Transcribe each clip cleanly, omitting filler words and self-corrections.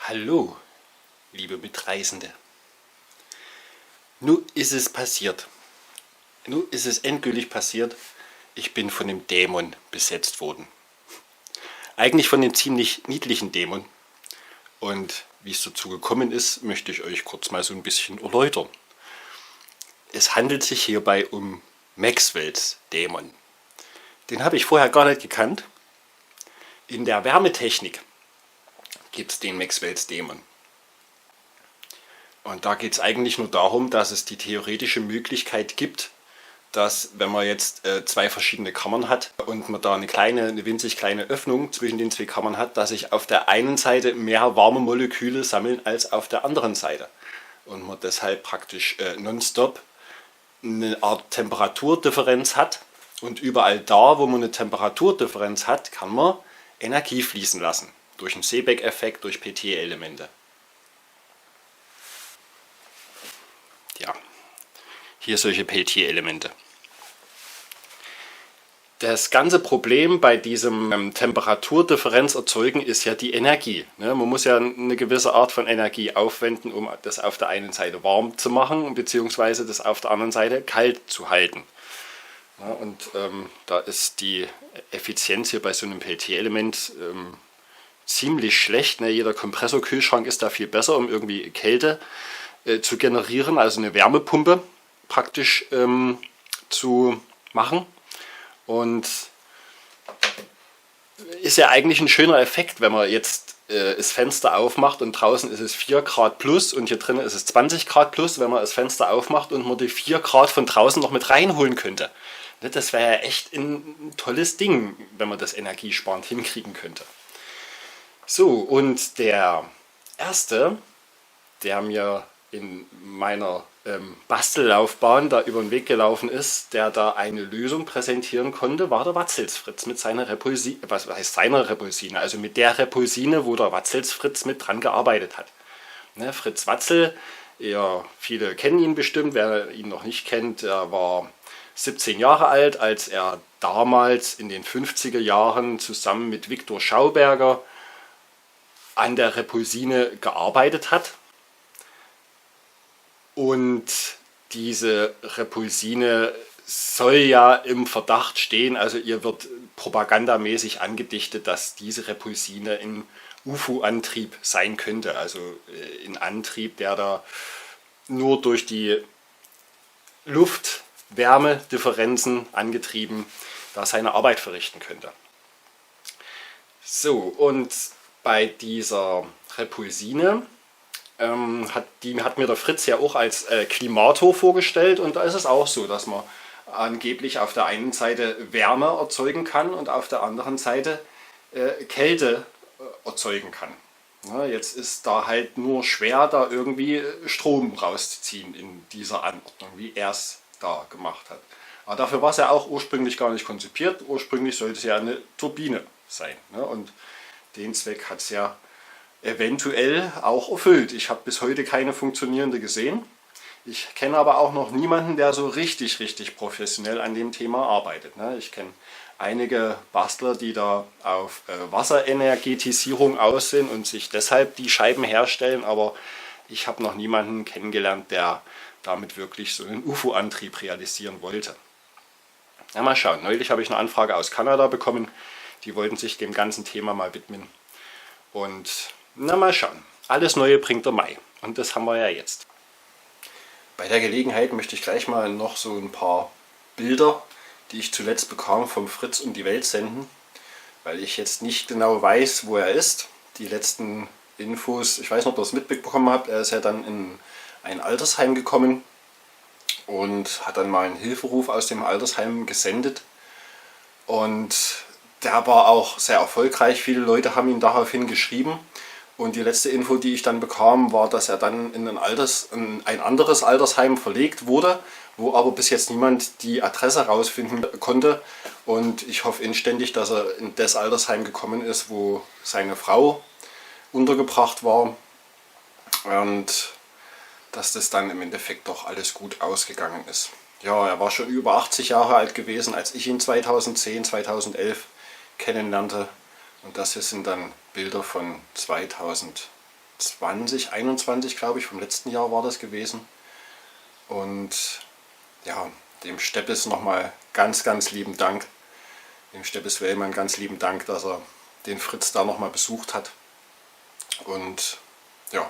Hallo, liebe Mitreisende. Nun ist es passiert. Nun ist es endgültig passiert. Ich bin von einem Dämon besetzt worden. Eigentlich von einem ziemlich niedlichen Dämon. Und wie es dazu gekommen ist, möchte ich euch kurz mal so ein bisschen erläutern. Es handelt sich hierbei um Maxwells Dämon. Den habe ich vorher gar nicht gekannt. In der Wärmetechnik gibt es den Maxwells Dämon. Und da geht es eigentlich nur darum, dass es die theoretische Möglichkeit gibt, dass wenn man jetzt zwei verschiedene Kammern hat und man da eine winzig kleine Öffnung zwischen den zwei Kammern hat, dass sich auf der einen Seite mehr warme Moleküle sammeln als auf der anderen Seite. Und man deshalb praktisch nonstop eine Art Temperaturdifferenz hat. Und überall da, wo man eine Temperaturdifferenz hat, kann man Energie fließen lassen. Durch einen Seebeck-Effekt, durch PT-Elemente. Ja, hier solche Peltier-Elemente. Das ganze Problem bei diesem Temperaturdifferenz erzeugen ist ja die Energie. Man muss ja eine gewisse Art von Energie aufwenden, um das auf der einen Seite warm zu machen, beziehungsweise das auf der anderen Seite kalt zu halten. Und da ist die Effizienz hier bei so einem Peltier-Element ziemlich schlecht. Jeder Kompressorkühlschrank ist da viel besser, um irgendwie Kälte zu generieren, also eine Wärmepumpe praktisch zu machen. Und ist ja eigentlich ein schöner Effekt, wenn man jetzt das Fenster aufmacht und draußen ist es 4 Grad plus und hier drinnen ist es 20 Grad plus, wenn man das Fenster aufmacht und man die 4 Grad von draußen noch mit reinholen könnte. Das wäre ja echt ein tolles Ding, wenn man das energiesparend hinkriegen könnte. So, und der erste, der mir in meiner Bastellaufbahn da über den Weg gelaufen ist, der da eine Lösung präsentieren konnte, war der Watzels-Fritz mit seiner Repulsine. Was heißt seiner Repulsine? Also mit der Repulsine, wo der Watzels-Fritz mit dran gearbeitet hat. Fritz Watzel, ja, viele kennen ihn bestimmt, wer ihn noch nicht kennt, er war 17 Jahre alt, als er damals in den 50er Jahren zusammen mit Viktor Schauberger an der Repulsine gearbeitet hat. Und diese Repulsine soll ja im Verdacht stehen, also ihr wird propagandamäßig angedichtet, dass diese Repulsine in UFO-Antrieb sein könnte. Also in Antrieb, der da nur durch die Luft-Wärme-Differenzen angetrieben da seine Arbeit verrichten könnte. So, und bei dieser Repulsine hat mir der Fritz ja auch als Klimator vorgestellt, und da ist es auch so, dass man angeblich auf der einen Seite Wärme erzeugen kann und auf der anderen Seite Kälte erzeugen kann. Jetzt ist da halt nur schwer, da irgendwie Strom rauszuziehen in dieser Anordnung, wie er es da gemacht hat. Aber dafür war es ja auch ursprünglich gar nicht konzipiert. Ursprünglich sollte es ja eine Turbine sein. Und den Zweck hat es ja eventuell auch erfüllt. Ich habe bis heute keine funktionierende gesehen. Ich kenne aber auch noch niemanden, der so richtig professionell an dem Thema arbeitet. Ich kenne einige Bastler, die da auf Wasserenergetisierung aus sind und sich deshalb die Scheiben herstellen, aber ich habe noch niemanden kennengelernt, der damit wirklich so einen UFO-Antrieb realisieren wollte. Ja, mal schauen. Neulich habe ich eine Anfrage aus Kanada bekommen. Die wollten sich dem ganzen Thema mal widmen. Und na, mal schauen. Alles Neue bringt der Mai. Und das haben wir ja jetzt. Bei der Gelegenheit möchte ich gleich mal noch so ein paar Bilder, die ich zuletzt bekam, vom Fritz und die Welt senden. Weil ich jetzt nicht genau weiß, wo er ist. Die letzten Infos, ich weiß nicht, ob ihr es mitbekommen habt, er ist ja dann in ein Altersheim gekommen und hat dann mal einen Hilferuf aus dem Altersheim gesendet. Und der war auch sehr erfolgreich. Viele Leute haben ihm daraufhin geschrieben. Und die letzte Info, die ich dann bekam, war, dass er dann in ein anderes Altersheim verlegt wurde, wo aber bis jetzt niemand die Adresse herausfinden konnte. Und ich hoffe inständig, dass er in das Altersheim gekommen ist, wo seine Frau untergebracht war. Und dass das dann im Endeffekt doch alles gut ausgegangen ist. Ja, er war schon über 80 Jahre alt gewesen, als ich ihn 2010, 2011 kennenlernte. Und das hier sind dann Bilder von 2011. 2021, glaube ich, vom letzten Jahr war das gewesen. Und ja, dem Steppes nochmal ganz, ganz lieben Dank. Dem Steppes Wellmann ganz lieben Dank, dass er den Fritz da nochmal besucht hat. Und ja,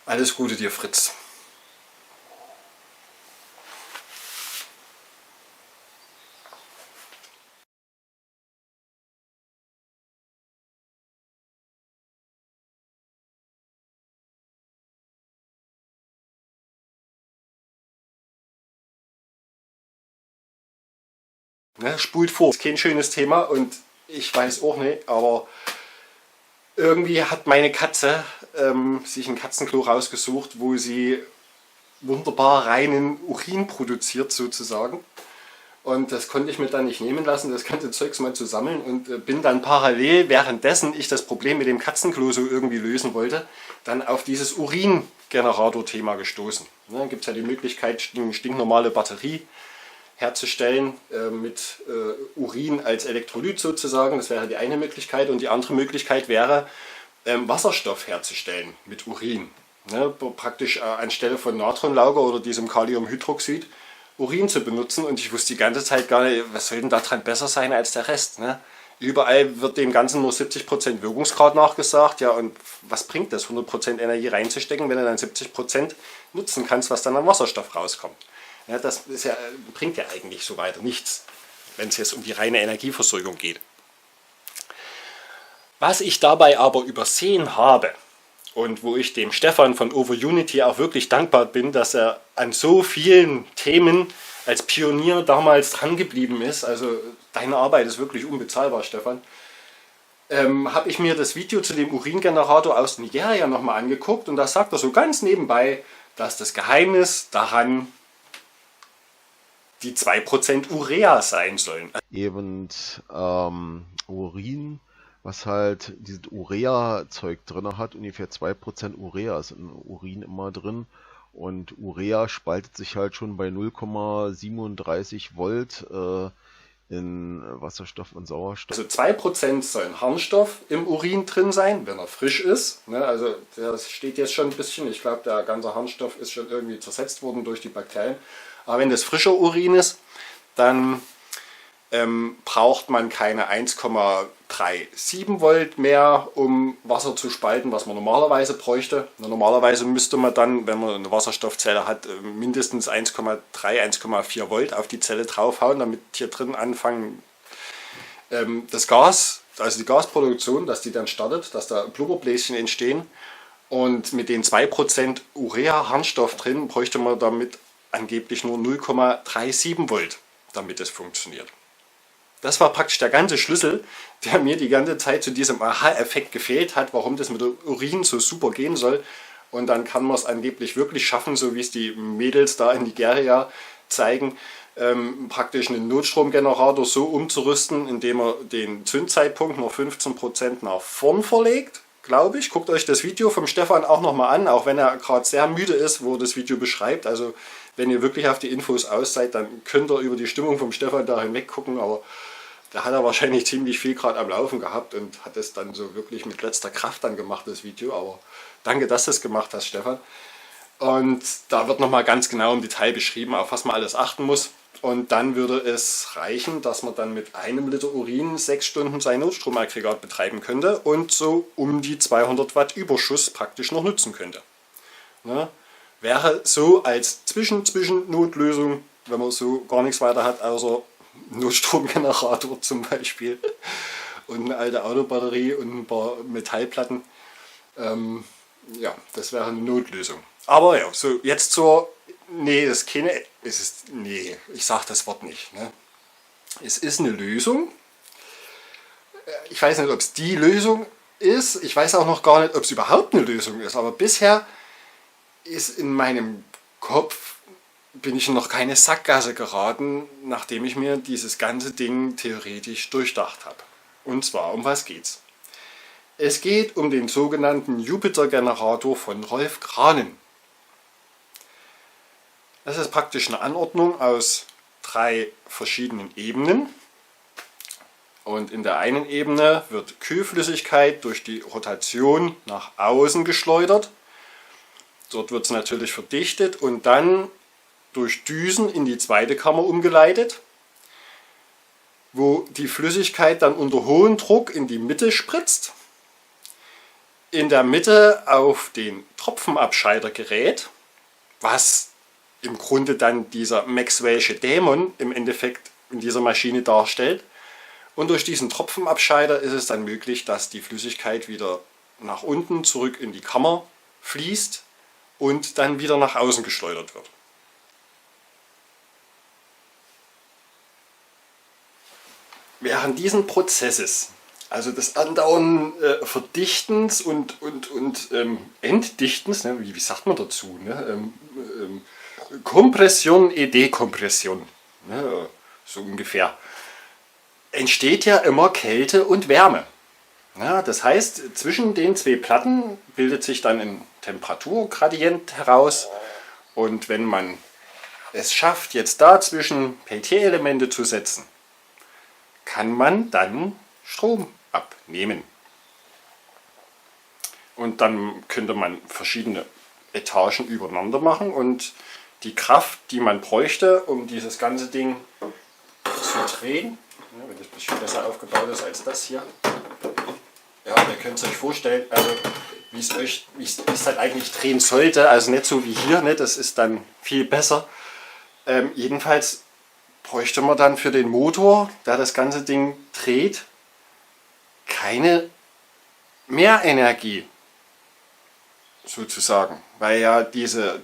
alles Gute dir, Fritz. Ne, spult vor. Ist kein schönes Thema und ich weiß auch nicht, aber irgendwie hat meine Katze sich ein Katzenklo rausgesucht, wo sie wunderbar reinen Urin produziert sozusagen. Und das konnte ich mir dann nicht nehmen lassen, das ganze Zeugs mal zu sammeln und bin dann parallel, währenddessen ich das Problem mit dem Katzenklo so irgendwie lösen wollte, dann auf dieses Uringenerator-Thema gestoßen. Ne, dann gibt es ja die Möglichkeit, eine stinknormale Batterie herzustellen mit Urin als Elektrolyt sozusagen. Das wäre die eine Möglichkeit. Und die andere Möglichkeit wäre, Wasserstoff herzustellen mit Urin. Ne, praktisch anstelle von Natronlauge oder diesem Kaliumhydroxid Urin zu benutzen. Und ich wusste die ganze Zeit gar nicht, was soll denn daran besser sein als der Rest. Ne? Überall wird dem Ganzen nur 70% Wirkungsgrad nachgesagt. Ja, und was bringt das, 100% Energie reinzustecken, wenn du dann 70% nutzen kannst, was dann an Wasserstoff rauskommt? Ja, das ist ja, bringt ja eigentlich so weiter nichts, wenn es jetzt um die reine Energieversorgung geht. Was ich dabei aber übersehen habe und wo ich dem Stefan von OverUnity auch wirklich dankbar bin, dass er an so vielen Themen als Pionier damals dran geblieben ist, also deine Arbeit ist wirklich unbezahlbar, Stefan, habe ich mir das Video zu dem Uringenerator aus Nigeria nochmal angeguckt und da sagt er so ganz nebenbei, dass das Geheimnis daran die 2% Urea sein sollen. Eben Urin, was halt dieses Urea-Zeug drin hat, ungefähr 2% Urea ist in Urin immer drin. Und Urea spaltet sich halt schon bei 0,37 Volt in Wasserstoff und Sauerstoff. Also 2% sollen Harnstoff im Urin drin sein, wenn er frisch ist. Ne, also das steht jetzt schon ein bisschen, ich glaube der ganze Harnstoff ist schon irgendwie zersetzt worden durch die Bakterien. Aber wenn das frischer Urin ist, dann braucht man keine 1,37 Volt mehr, um Wasser zu spalten, was man normalerweise bräuchte. Normalerweise müsste man dann, wenn man eine Wasserstoffzelle hat, mindestens 1,3, 1,4 Volt auf die Zelle draufhauen, damit hier drin anfangen das Gas, also die Gasproduktion, dass die dann startet, dass da Blubberbläschen entstehen. Und mit den 2% Urea-Harnstoff drin bräuchte man damit angeblich nur 0,37 Volt, damit es funktioniert. Das war praktisch der ganze Schlüssel, der mir die ganze Zeit zu diesem Aha-Effekt gefehlt hat, warum das mit dem Urin so super gehen soll. Und dann kann man es angeblich wirklich schaffen, so wie es die Mädels da in Nigeria zeigen, praktisch einen Notstromgenerator so umzurüsten, indem er den Zündzeitpunkt nur 15% nach vorn verlegt, glaube ich. Guckt euch das Video vom Stefan auch nochmal an, auch wenn er gerade sehr müde ist, wo er das Video beschreibt. Also wenn ihr wirklich auf die Infos aus seid, dann könnt ihr über die Stimmung vom Stefan da hinweg gucken, aber da hat er wahrscheinlich ziemlich viel gerade am Laufen gehabt und hat es dann so wirklich mit letzter Kraft dann gemacht, das Video. Aber danke, dass du es gemacht hast, Stefan. Und da wird nochmal ganz genau im Detail beschrieben, auf was man alles achten muss. Und dann würde es reichen, dass man dann mit einem Liter Urin 6 Stunden sein Notstromaggregat betreiben könnte und so um die 200 Watt Überschuss praktisch noch nutzen könnte. Ne? Wäre so als Zwischennotlösung, wenn man so gar nichts weiter hat, außer Notstromgenerator zum Beispiel und eine alte Autobatterie und ein paar Metallplatten. Ja, das wäre eine Notlösung. Aber ja, so jetzt zur... Nee, das ist keine... Nee, ich sage das Wort nicht. Ne? Es ist eine Lösung. Ich weiß nicht, ob es die Lösung ist. Ich weiß auch noch gar nicht, ob es überhaupt eine Lösung ist. Aber bisher ist in meinem Kopf, bin ich in noch keine Sackgasse geraten, nachdem ich mir dieses ganze Ding theoretisch durchdacht habe. Und zwar, um was geht's? Es geht um den sogenannten Jupiter-Generator von Rolf Kranen. Das ist praktisch eine Anordnung aus 3 verschiedenen Ebenen. Und in der einen Ebene wird Kühlflüssigkeit durch die Rotation nach außen geschleudert. Dort wird es natürlich verdichtet und dann durch Düsen in die zweite Kammer umgeleitet, wo die Flüssigkeit dann unter hohem Druck in die Mitte spritzt, in der Mitte auf den Tropfenabscheider gerät, was im Grunde dann dieser Maxwell'sche Dämon im Endeffekt in dieser Maschine darstellt. Und durch diesen Tropfenabscheider ist es dann möglich, dass die Flüssigkeit wieder nach unten zurück in die Kammer fließt und dann wieder nach außen geschleudert wird. Während dieses Prozesses, also des andauernden Verdichtens und Entdichtens, ne, wie sagt man dazu, ne, Kompression et Dekompression, ne, so ungefähr, entsteht ja immer Kälte und Wärme. Ja, das heißt, zwischen den zwei Platten bildet sich dann ein Temperaturgradient heraus und wenn man es schafft, jetzt dazwischen Peltier-Elemente zu setzen, kann man dann Strom abnehmen. Und dann könnte man verschiedene Etagen übereinander machen und die Kraft, die man bräuchte, um dieses ganze Ding zu drehen, wenn das ein bisschen besser aufgebaut ist als das hier. Ja, ihr könnt es euch vorstellen, also wie es halt eigentlich drehen sollte, also nicht so wie hier, ne? Das ist dann viel besser. Jedenfalls bräuchte man dann für den Motor, der das ganze Ding dreht, keine Mehrenergie, sozusagen, weil ja diese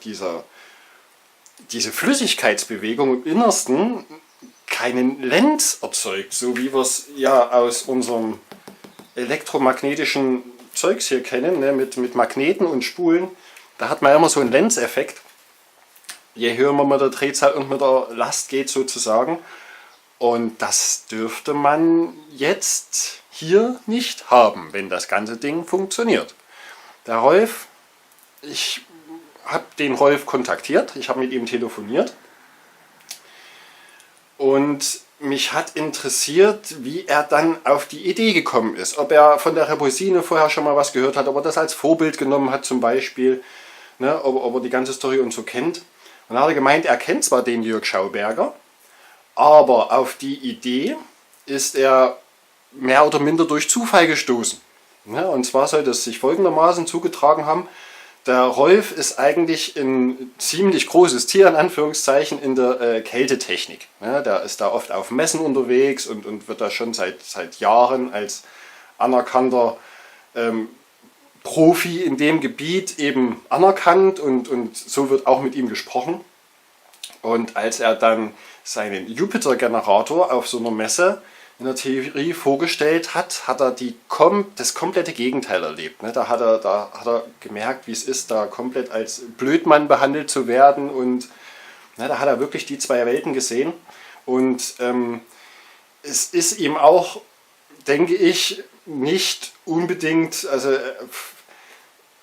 Flüssigkeitsbewegung im Innersten keinen Lenz erzeugt, so wie wir es ja aus unserem elektromagnetischen Zeugs hier kennen, ne, mit Magneten und Spulen. Da hat man ja immer so einen Lenzeffekt. Je höher man mit der Drehzahl und mit der Last geht sozusagen. Und das dürfte man jetzt hier nicht haben, wenn das ganze Ding funktioniert. Der Rolf, ich habe den Rolf kontaktiert, ich habe mit ihm telefoniert. Und mich hat interessiert, wie er dann auf die Idee gekommen ist. Ob er von der Repulsine vorher schon mal was gehört hat, ob er das als Vorbild genommen hat zum Beispiel, ne, ob er die ganze Story und so kennt. Und dann hat er gemeint, er kennt zwar den Jörg Schauberger, aber auf die Idee ist er mehr oder minder durch Zufall gestoßen. Ne, und zwar sollte es sich folgendermaßen zugetragen haben. Der Rolf ist eigentlich ein ziemlich großes Tier, in Anführungszeichen, in der Kältetechnik. Ja, der ist da oft auf Messen unterwegs und wird da schon seit Jahren als anerkannter Profi in dem Gebiet eben anerkannt und so wird auch mit ihm gesprochen. Und als er dann seinen Jupiter-Generator auf so einer Messe in der Theorie vorgestellt hat, hat er das komplette Gegenteil erlebt. Ne? Da hat er gemerkt, wie es ist, da komplett als Blödmann behandelt zu werden und da hat er wirklich die zwei Welten gesehen. Und es ist ihm auch, denke ich, nicht unbedingt, also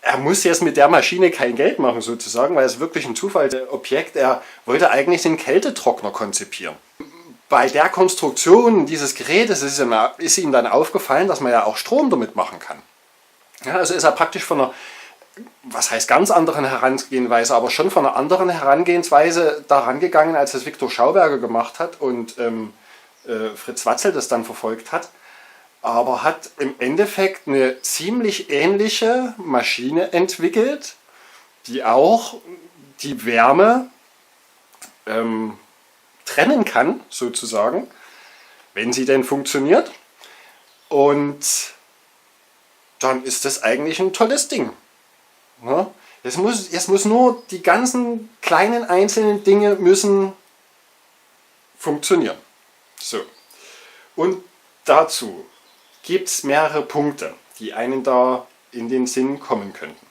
er muss jetzt mit der Maschine kein Geld machen sozusagen, weil es wirklich ein Zufallsobjekt. Er wollte eigentlich den Kältetrockner konzipieren. Bei der Konstruktion dieses Gerätes ist ihm dann aufgefallen, dass man ja auch Strom damit machen kann. Ja, also ist er praktisch von einer, was heißt ganz anderen Herangehensweise, aber schon von einer anderen Herangehensweise daran gegangen, als es Viktor Schauberger gemacht hat und Fritz Watzel das dann verfolgt hat. Aber hat im Endeffekt eine ziemlich ähnliche Maschine entwickelt, die auch die Wärme trennen kann, sozusagen, wenn sie denn funktioniert. Und dann ist das eigentlich ein tolles Ding. Ja? Es muss nur, die ganzen kleinen einzelnen Dinge müssen funktionieren. So. Und dazu gibt es mehrere Punkte, die einem da in den Sinn kommen könnten.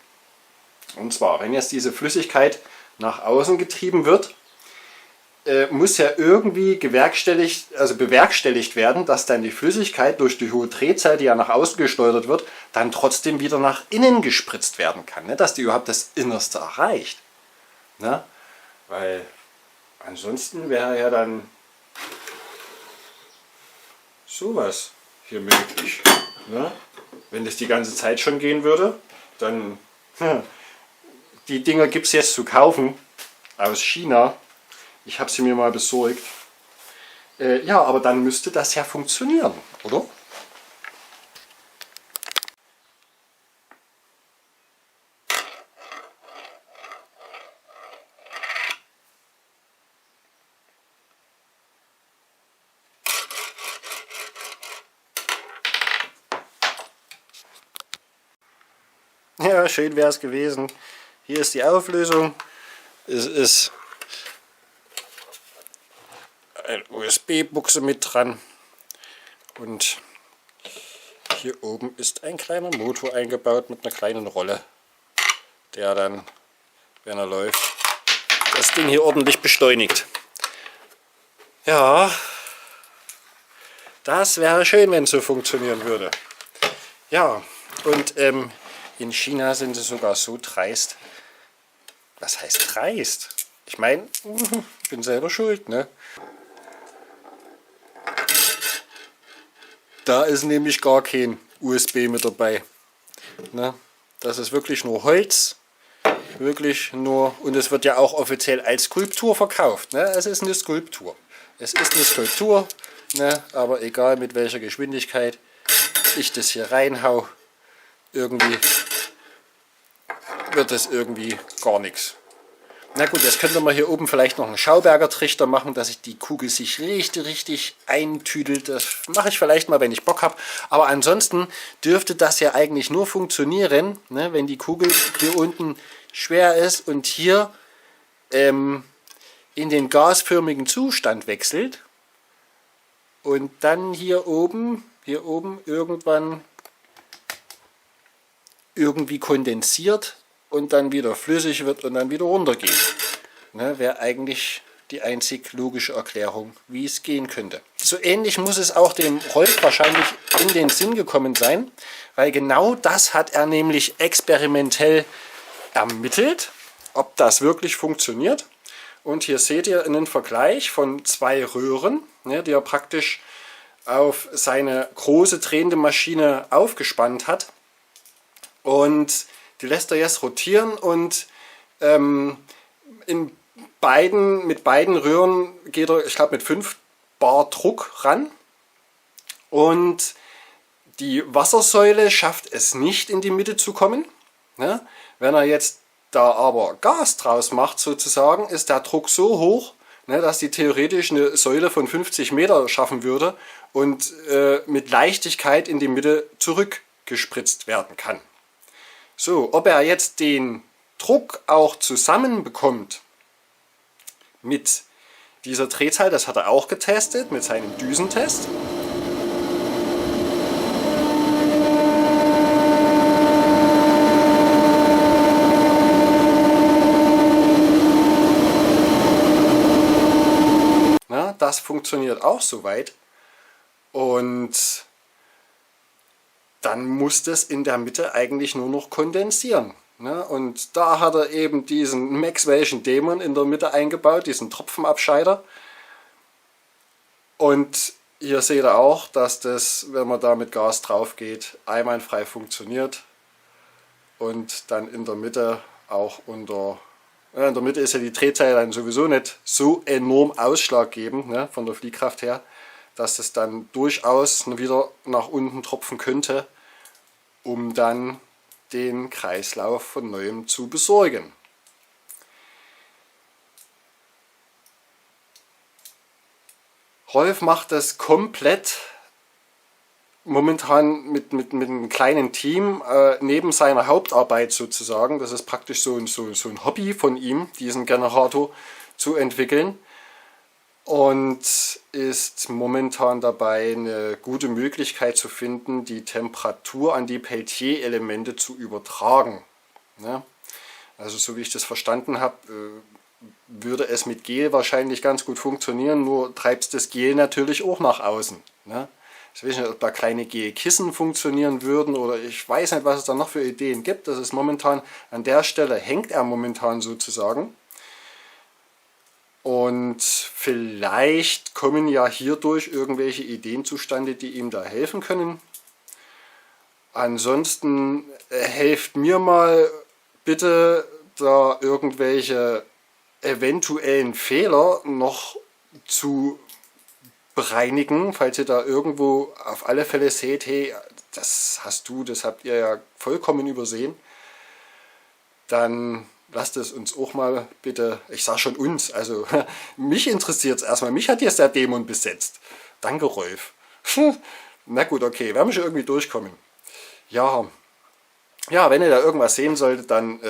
Und zwar, wenn jetzt diese Flüssigkeit nach außen getrieben wird, muss ja irgendwie bewerkstelligt werden, dass dann die Flüssigkeit durch die hohe Drehzahl, die ja nach außen gesteuert wird, dann trotzdem wieder nach innen gespritzt werden kann, ne? Dass die überhaupt das Innerste erreicht. Ne? Weil ansonsten wäre ja dann sowas. hier möglich. Ne? Wenn das die ganze Zeit schon gehen würde, dann die Dinger gibt es jetzt zu kaufen aus China. Ich habe sie mir mal besorgt. Ja, aber dann müsste das ja funktionieren, oder? Ja, schön wäre es gewesen. Hier ist die Auflösung. Es ist eine USB-Buchse mit dran. Und hier oben ist ein kleiner Motor eingebaut mit einer kleinen Rolle, der dann, wenn er läuft, das Ding hier ordentlich beschleunigt. Ja, das wäre schön, wenn es so funktionieren würde. Ja, und in China sind sie sogar so dreist. Was heißt dreist? Ich meine, ich bin selber schuld, ne? Da ist nämlich gar kein USB mit dabei. Ne? Das ist wirklich nur Holz. Wirklich nur, und es wird ja auch offiziell als Skulptur verkauft. Ne? Es ist eine Skulptur. Es ist eine Skulptur, ne? Aber egal mit welcher Geschwindigkeit ich das hier reinhau, irgendwie wird es irgendwie gar nichts. Na gut, jetzt könnte man hier oben vielleicht noch einen Schauberger Trichter machen, dass sich die Kugel sich richtig eintüdelt. Das mache ich vielleicht mal, wenn ich Bock habe. Aber ansonsten dürfte das ja eigentlich nur funktionieren, ne, wenn die Kugel hier unten schwer ist und hier in den gasförmigen Zustand wechselt und dann hier oben irgendwann irgendwie kondensiert und dann wieder flüssig wird und dann wieder runtergeht. Ne, wäre eigentlich die einzig logische Erklärung, wie es gehen könnte. So ähnlich muss es auch dem Rolf wahrscheinlich in den Sinn gekommen sein, weil genau das hat er nämlich experimentell ermittelt, ob das wirklich funktioniert. Und hier seht ihr einen Vergleich von zwei Röhren, ne, die er praktisch auf seine große drehende Maschine aufgespannt hat. Und die lässt er jetzt rotieren und mit beiden Röhren geht er, ich glaube, mit 5 Bar Druck ran. Und die Wassersäule schafft es nicht, in die Mitte zu kommen. Ne? Wenn er jetzt da aber Gas draus macht, sozusagen, ist der Druck so hoch, ne, dass die theoretisch eine Säule von 50 Meter schaffen würde und mit Leichtigkeit in die Mitte zurückgespritzt werden kann. So, ob er jetzt den Druck auch zusammenbekommt mit dieser Drehzahl, das hat er auch getestet mit seinem Düsentest. Na, das funktioniert auch soweit. Und dann muss das in der Mitte eigentlich nur noch kondensieren. Ne? Und da hat er eben diesen Maxwell'schen Dämon in der Mitte eingebaut, diesen Tropfenabscheider. Und hier seht ihr auch, dass das, wenn man da mit Gas drauf geht, einwandfrei funktioniert. Und dann in der Mitte auch in der Mitte ist ja die Drehzahl dann sowieso nicht so enorm ausschlaggebend, ne, von der Fliehkraft her, dass es dann durchaus wieder nach unten tropfen könnte, um dann den Kreislauf von neuem zu besorgen. Rolf macht das komplett momentan mit einem kleinen Team neben seiner Hauptarbeit sozusagen. Das ist praktisch so ein Hobby von ihm, diesen Generator zu entwickeln. Und ist momentan dabei, eine gute Möglichkeit zu finden, die Temperatur an die Peltier-Elemente zu übertragen. Ne? Also so wie ich das verstanden habe, würde es mit Gel wahrscheinlich ganz gut funktionieren, nur treibst das Gel natürlich auch nach außen. Ne? Ich weiß nicht, ob da kleine Gelkissen funktionieren würden oder ich weiß nicht, was es da noch für Ideen gibt. Das ist momentan, an der Stelle hängt er momentan sozusagen. Und vielleicht kommen ja hierdurch irgendwelche Ideen zustande, die ihm da helfen können. Ansonsten helft mir mal bitte, da irgendwelche eventuellen Fehler noch zu bereinigen, falls ihr da irgendwo auf alle Fälle seht, hey, das habt ihr ja vollkommen übersehen, dann lasst es uns auch mal bitte, ich sage schon uns, also mich interessiert es erstmal, mich hat jetzt der Dämon besetzt. Danke, Rolf. Na gut, okay, werden wir schon irgendwie durchkommen. Ja, wenn ihr da irgendwas sehen solltet, dann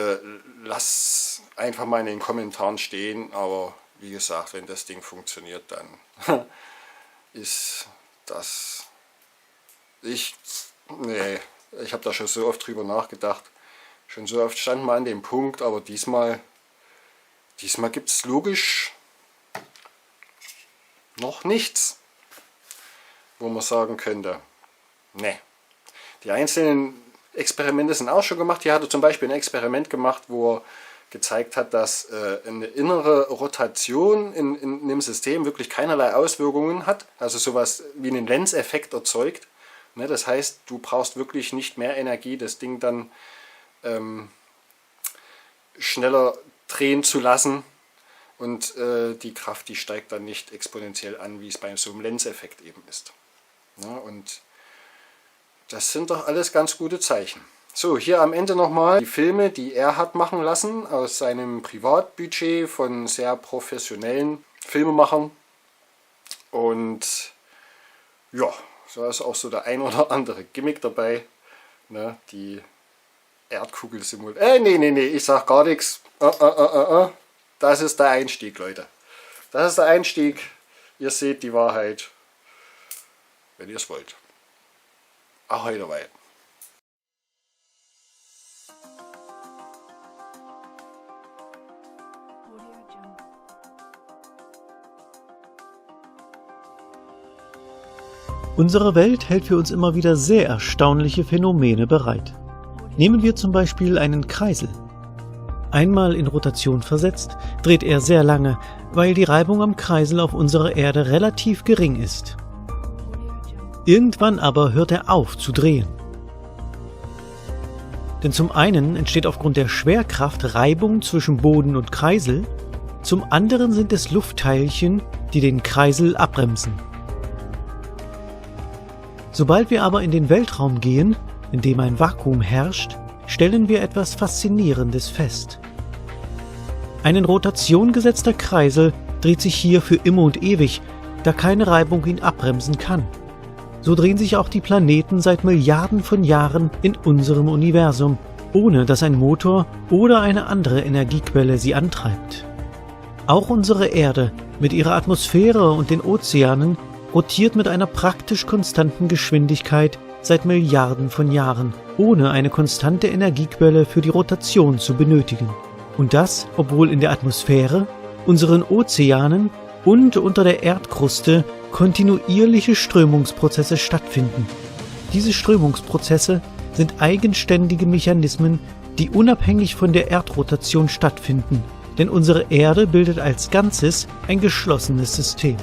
lasst einfach mal in den Kommentaren stehen, aber wie gesagt, wenn das Ding funktioniert, dann ist das... Ich habe da schon so oft drüber nachgedacht. Schon so oft stand man an dem Punkt, aber diesmal gibt es logisch noch nichts, wo man sagen könnte, ne. Die einzelnen Experimente sind auch schon gemacht. Hier hat er zum Beispiel ein Experiment gemacht, wo er gezeigt hat, dass eine innere Rotation in einem System wirklich keinerlei Auswirkungen hat, also sowas wie einen Lenzeffekt erzeugt. Ne, das heißt, du brauchst wirklich nicht mehr Energie, das Ding dann schneller drehen zu lassen, und die Kraft, die steigt dann nicht exponentiell an, wie es bei so einem Lenzeffekt eben ist. Ja, und das sind doch alles ganz gute Zeichen. So, hier am Ende nochmal die Filme, die er hat machen lassen aus seinem Privatbudget von sehr professionellen Filmemachern. Und ja, da ist auch so der ein oder andere Gimmick dabei. Ne, die Erdkugel simuliert. Nee, ich sag gar nichts. Das ist der Einstieg, Leute. Das ist der Einstieg. Ihr seht die Wahrheit, wenn ihr es wollt. Ahoi dabei. Unsere Welt hält für uns immer wieder sehr erstaunliche Phänomene bereit. Nehmen wir zum Beispiel einen Kreisel. Einmal in Rotation versetzt, dreht er sehr lange, weil die Reibung am Kreisel auf unserer Erde relativ gering ist. Irgendwann aber hört er auf zu drehen. Denn zum einen entsteht aufgrund der Schwerkraft Reibung zwischen Boden und Kreisel, zum anderen sind es Luftteilchen, die den Kreisel abbremsen. Sobald wir aber in den Weltraum gehen, in dem ein Vakuum herrscht, stellen wir etwas Faszinierendes fest. Ein in Rotation gesetzter Kreisel dreht sich hier für immer und ewig, da keine Reibung ihn abbremsen kann. So drehen sich auch die Planeten seit Milliarden von Jahren in unserem Universum, ohne dass ein Motor oder eine andere Energiequelle sie antreibt. Auch unsere Erde mit ihrer Atmosphäre und den Ozeanen rotiert mit einer praktisch konstanten Geschwindigkeit seit Milliarden von Jahren, ohne eine konstante Energiequelle für die Rotation zu benötigen. Und das, obwohl in der Atmosphäre, unseren Ozeanen und unter der Erdkruste kontinuierliche Strömungsprozesse stattfinden. Diese Strömungsprozesse sind eigenständige Mechanismen, die unabhängig von der Erdrotation stattfinden, denn unsere Erde bildet als Ganzes ein geschlossenes System.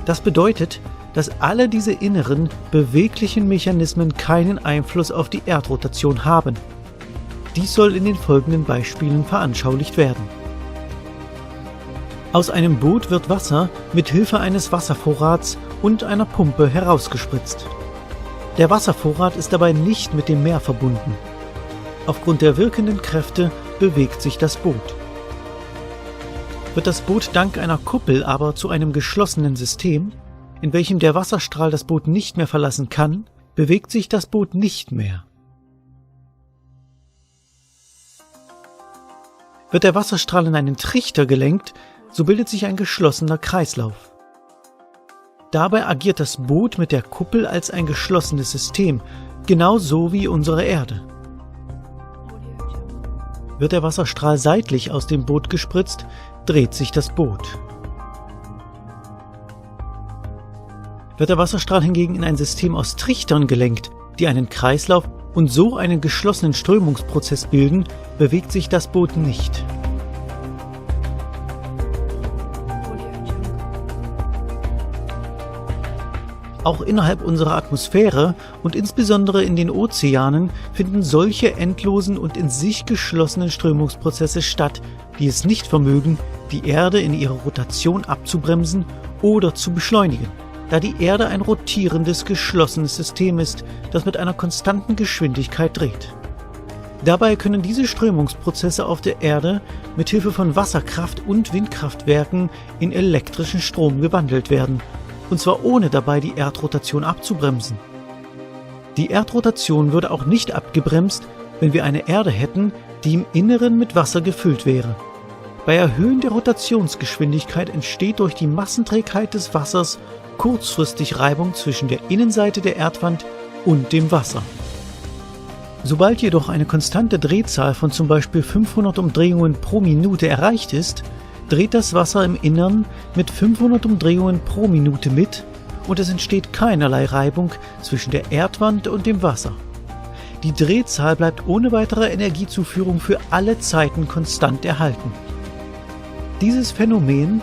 Das bedeutet, dass alle diese inneren, beweglichen Mechanismen keinen Einfluss auf die Erdrotation haben. Dies soll in den folgenden Beispielen veranschaulicht werden. Aus einem Boot wird Wasser mit Hilfe eines Wasservorrats und einer Pumpe herausgespritzt. Der Wasservorrat ist dabei nicht mit dem Meer verbunden. Aufgrund der wirkenden Kräfte bewegt sich das Boot. Wird das Boot dank einer Kuppel aber zu einem geschlossenen System, in welchem der Wasserstrahl das Boot nicht mehr verlassen kann, bewegt sich das Boot nicht mehr. Wird der Wasserstrahl in einen Trichter gelenkt, so bildet sich ein geschlossener Kreislauf. Dabei agiert das Boot mit der Kuppel als ein geschlossenes System, genauso wie unsere Erde. Wird der Wasserstrahl seitlich aus dem Boot gespritzt, dreht sich das Boot. Wird der Wasserstrahl hingegen in ein System aus Trichtern gelenkt, die einen Kreislauf und so einen geschlossenen Strömungsprozess bilden, bewegt sich das Boot nicht. Auch innerhalb unserer Atmosphäre und insbesondere in den Ozeanen finden solche endlosen und in sich geschlossenen Strömungsprozesse statt, die es nicht vermögen, die Erde in ihrer Rotation abzubremsen oder zu beschleunigen, da die Erde ein rotierendes, geschlossenes System ist, das mit einer konstanten Geschwindigkeit dreht. Dabei können diese Strömungsprozesse auf der Erde mit Hilfe von Wasserkraft- und Windkraftwerken in elektrischen Strom gewandelt werden, und zwar ohne dabei die Erdrotation abzubremsen. Die Erdrotation würde auch nicht abgebremst, wenn wir eine Erde hätten, die im Inneren mit Wasser gefüllt wäre. Bei Erhöhen der Rotationsgeschwindigkeit entsteht durch die Massenträgheit des Wassers kurzfristig Reibung zwischen der Innenseite der Erdwand und dem Wasser. Sobald jedoch eine konstante Drehzahl von zum Beispiel 500 Umdrehungen pro Minute erreicht ist, dreht das Wasser im Innern mit 500 Umdrehungen pro Minute mit und es entsteht keinerlei Reibung zwischen der Erdwand und dem Wasser. Die Drehzahl bleibt ohne weitere Energiezuführung für alle Zeiten konstant erhalten. Dieses Phänomen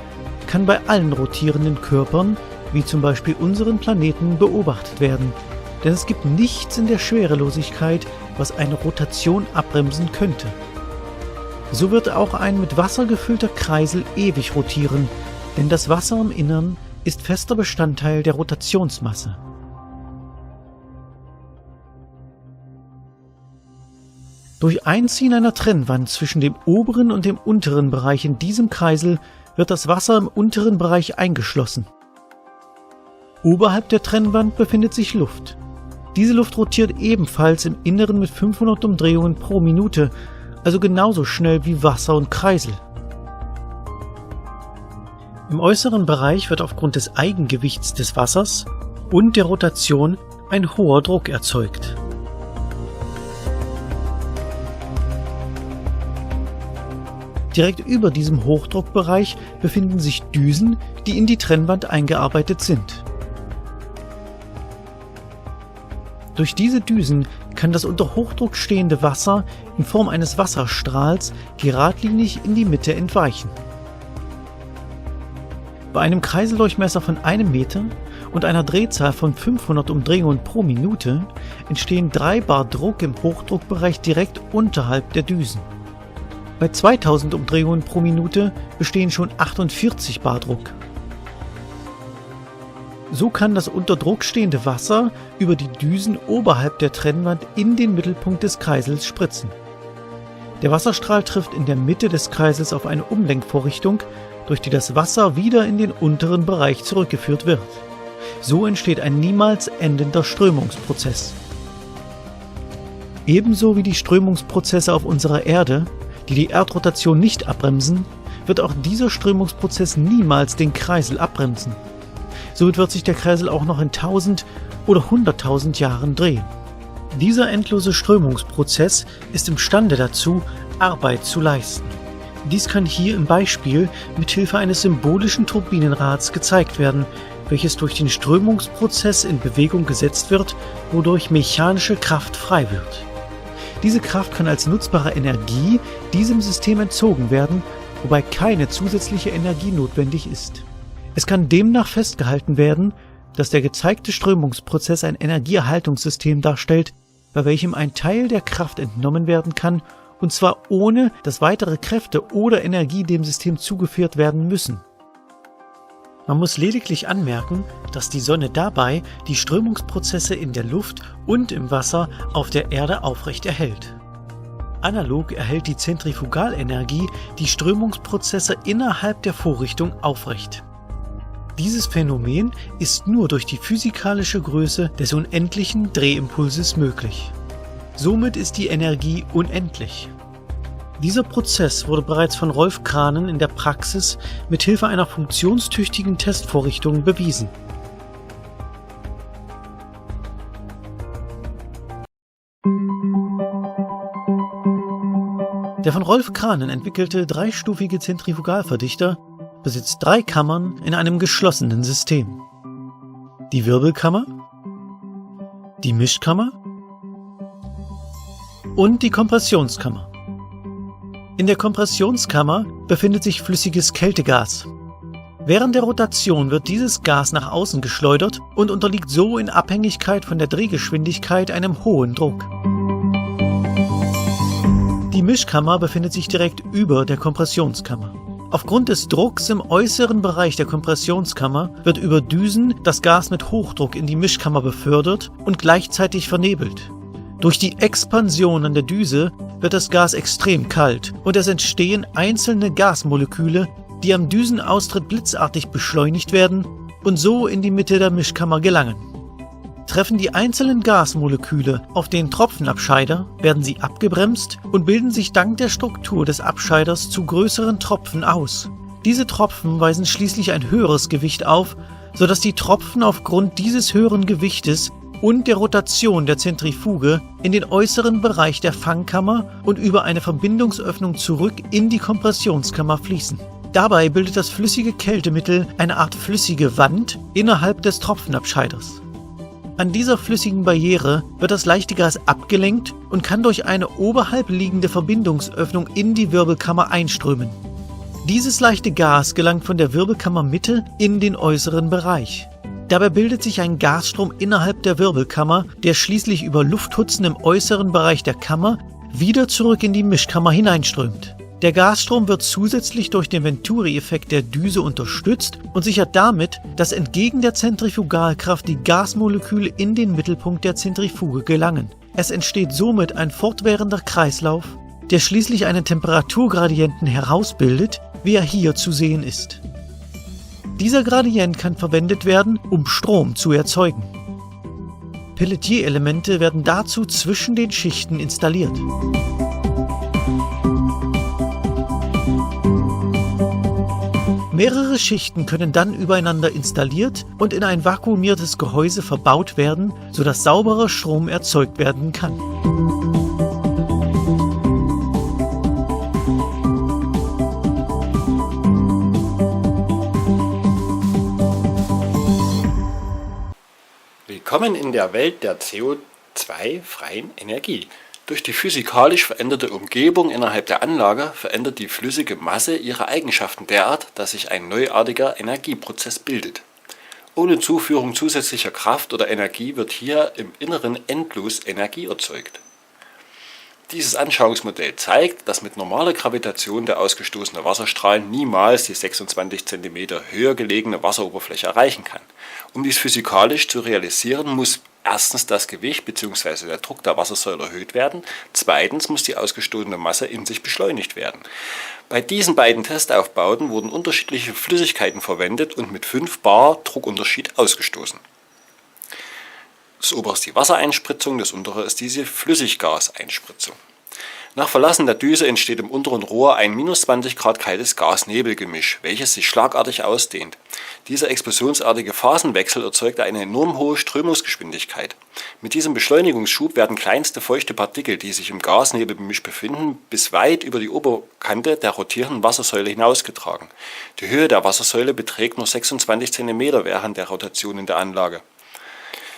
kann bei allen rotierenden Körpern, wie zum Beispiel unseren Planeten, beobachtet werden, denn es gibt nichts in der Schwerelosigkeit, was eine Rotation abbremsen könnte. So wird auch ein mit Wasser gefüllter Kreisel ewig rotieren, denn das Wasser im Innern ist fester Bestandteil der Rotationsmasse. Durch Einziehen einer Trennwand zwischen dem oberen und dem unteren Bereich in diesem Kreisel wird das Wasser im unteren Bereich eingeschlossen. Oberhalb der Trennwand befindet sich Luft. Diese Luft rotiert ebenfalls im Inneren mit 500 Umdrehungen pro Minute, also genauso schnell wie Wasser und Kreisel. Im äußeren Bereich wird aufgrund des Eigengewichts des Wassers und der Rotation ein hoher Druck erzeugt. Direkt über diesem Hochdruckbereich befinden sich Düsen, die in die Trennwand eingearbeitet sind. Durch diese Düsen kann das unter Hochdruck stehende Wasser in Form eines Wasserstrahls geradlinig in die Mitte entweichen. Bei einem Kreiseldurchmesser von 1 Meter und einer Drehzahl von 500 Umdrehungen pro Minute entstehen 3 bar Druck im Hochdruckbereich direkt unterhalb der Düsen. Bei 2000 Umdrehungen pro Minute bestehen schon 48 bar Druck. So kann das unter Druck stehende Wasser über die Düsen oberhalb der Trennwand in den Mittelpunkt des Kreisels spritzen. Der Wasserstrahl trifft in der Mitte des Kreisels auf eine Umlenkvorrichtung, durch die das Wasser wieder in den unteren Bereich zurückgeführt wird. So entsteht ein niemals endender Strömungsprozess. Ebenso wie die Strömungsprozesse auf unserer Erde, die die Erdrotation nicht abbremsen, wird auch dieser Strömungsprozess niemals den Kreisel abbremsen. Somit wird sich der Kreisel auch noch in 1000 oder 100.000 Jahren drehen. Dieser endlose Strömungsprozess ist imstande dazu, Arbeit zu leisten. Dies kann hier im Beispiel mit Hilfe eines symbolischen Turbinenrads gezeigt werden, welches durch den Strömungsprozess in Bewegung gesetzt wird, wodurch mechanische Kraft frei wird. Diese Kraft kann als nutzbare Energie diesem System entzogen werden, wobei keine zusätzliche Energie notwendig ist. Es kann demnach festgehalten werden, dass der gezeigte Strömungsprozess ein Energieerhaltungssystem darstellt, bei welchem ein Teil der Kraft entnommen werden kann, und zwar ohne, dass weitere Kräfte oder Energie dem System zugeführt werden müssen. Man muss lediglich anmerken, dass die Sonne dabei die Strömungsprozesse in der Luft und im Wasser auf der Erde aufrecht erhält. Analog erhält die Zentrifugalenergie die Strömungsprozesse innerhalb der Vorrichtung aufrecht. Dieses Phänomen ist nur durch die physikalische Größe des unendlichen Drehimpulses möglich. Somit ist die Energie unendlich. Dieser Prozess wurde bereits von Rolf Kranen in der Praxis mit Hilfe einer funktionstüchtigen Testvorrichtung bewiesen. Der von Rolf Kranen entwickelte dreistufige Zentrifugalverdichter besitzt 3 Kammern in einem geschlossenen System. Die Wirbelkammer, die Mischkammer und die Kompressionskammer. In der Kompressionskammer befindet sich flüssiges Kältegas. Während der Rotation wird dieses Gas nach außen geschleudert und unterliegt so in Abhängigkeit von der Drehgeschwindigkeit einem hohen Druck. Die Mischkammer befindet sich direkt über der Kompressionskammer. Aufgrund des Drucks im äußeren Bereich der Kompressionskammer wird über Düsen das Gas mit Hochdruck in die Mischkammer befördert und gleichzeitig vernebelt. Durch die Expansion an der Düse wird das Gas extrem kalt und es entstehen einzelne Gasmoleküle, die am Düsenaustritt blitzartig beschleunigt werden und so in die Mitte der Mischkammer gelangen. Treffen die einzelnen Gasmoleküle auf den Tropfenabscheider, werden sie abgebremst und bilden sich dank der Struktur des Abscheiders zu größeren Tropfen aus. Diese Tropfen weisen schließlich ein höheres Gewicht auf, sodass die Tropfen aufgrund dieses höheren Gewichtes und der Rotation der Zentrifuge in den äußeren Bereich der Fangkammer und über eine Verbindungsöffnung zurück in die Kompressionskammer fließen. Dabei bildet das flüssige Kältemittel eine Art flüssige Wand innerhalb des Tropfenabscheiders. An dieser flüssigen Barriere wird das leichte Gas abgelenkt und kann durch eine oberhalb liegende Verbindungsöffnung in die Wirbelkammer einströmen. Dieses leichte Gas gelangt von der Wirbelkammermitte in den äußeren Bereich. Dabei bildet sich ein Gasstrom innerhalb der Wirbelkammer, der schließlich über Lufthutzen im äußeren Bereich der Kammer wieder zurück in die Mischkammer hineinströmt. Der Gasstrom wird zusätzlich durch den Venturi-Effekt der Düse unterstützt und sichert damit, dass entgegen der Zentrifugalkraft die Gasmoleküle in den Mittelpunkt der Zentrifuge gelangen. Es entsteht somit ein fortwährender Kreislauf, der schließlich einen Temperaturgradienten herausbildet, wie er hier zu sehen ist. Dieser Gradient kann verwendet werden, um Strom zu erzeugen. Pelletier-Elemente werden dazu zwischen den Schichten installiert. Mehrere Schichten können dann übereinander installiert und in ein vakuumiertes Gehäuse verbaut werden, sodass sauberer Strom erzeugt werden kann. Willkommen in der Welt der CO2-freien Energie. Durch die physikalisch veränderte Umgebung innerhalb der Anlage verändert die flüssige Masse ihre Eigenschaften derart, dass sich ein neuartiger Energieprozess bildet. Ohne Zuführung zusätzlicher Kraft oder Energie wird hier im Inneren endlos Energie erzeugt. Dieses Anschauungsmodell zeigt, dass mit normaler Gravitation der ausgestoßene Wasserstrahl niemals die 26 cm höher gelegene Wasseroberfläche erreichen kann. Um dies physikalisch zu realisieren, muss erstens das Gewicht bzw. der Druck der Wassersäule erhöht werden, zweitens muss die ausgestoßene Masse in sich beschleunigt werden. Bei diesen beiden Testaufbauten wurden unterschiedliche Flüssigkeiten verwendet und mit 5 bar Druckunterschied ausgestoßen. Das obere ist die Wassereinspritzung, das untere ist diese Flüssiggaseinspritzung. Nach Verlassen der Düse entsteht im unteren Rohr ein minus 20 Grad kaltes Gas-Nebel-Gemisch, welches sich schlagartig ausdehnt. Dieser explosionsartige Phasenwechsel erzeugt eine enorm hohe Strömungsgeschwindigkeit. Mit diesem Beschleunigungsschub werden kleinste feuchte Partikel, die sich im Gasnebelgemisch befinden, bis weit über die Oberkante der rotierenden Wassersäule hinausgetragen. Die Höhe der Wassersäule beträgt nur 26 cm während der Rotation in der Anlage.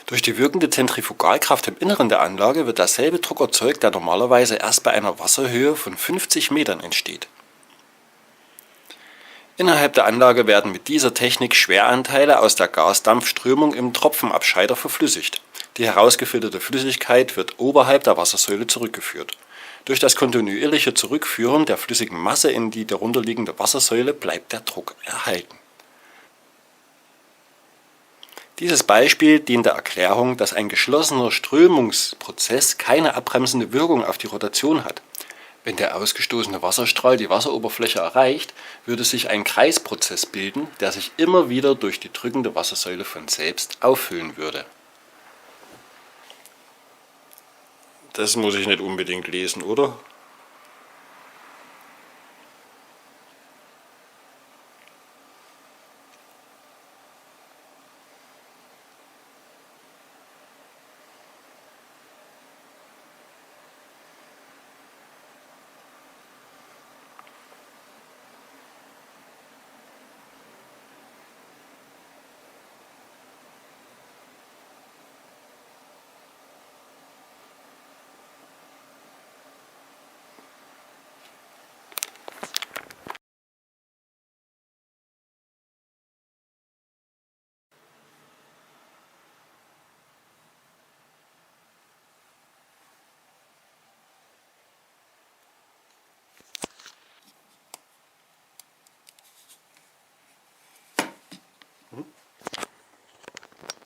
Durch die wirkende Zentrifugalkraft im Inneren der Anlage wird derselbe Druck erzeugt, der normalerweise erst bei einer Wasserhöhe von 50 Metern entsteht. Innerhalb der Anlage werden mit dieser Technik Schweranteile aus der Gasdampfströmung im Tropfenabscheider verflüssigt. Die herausgefilterte Flüssigkeit wird oberhalb der Wassersäule zurückgeführt. Durch das kontinuierliche Zurückführen der flüssigen Masse in die darunterliegende Wassersäule bleibt der Druck erhalten. Dieses Beispiel dient der Erklärung, dass ein geschlossener Strömungsprozess keine abbremsende Wirkung auf die Rotation hat. Wenn der ausgestoßene Wasserstrahl die Wasseroberfläche erreicht, würde sich ein Kreisprozess bilden, der sich immer wieder durch die drückende Wassersäule von selbst auffüllen würde. Das muss ich nicht unbedingt lesen, oder? Mhm.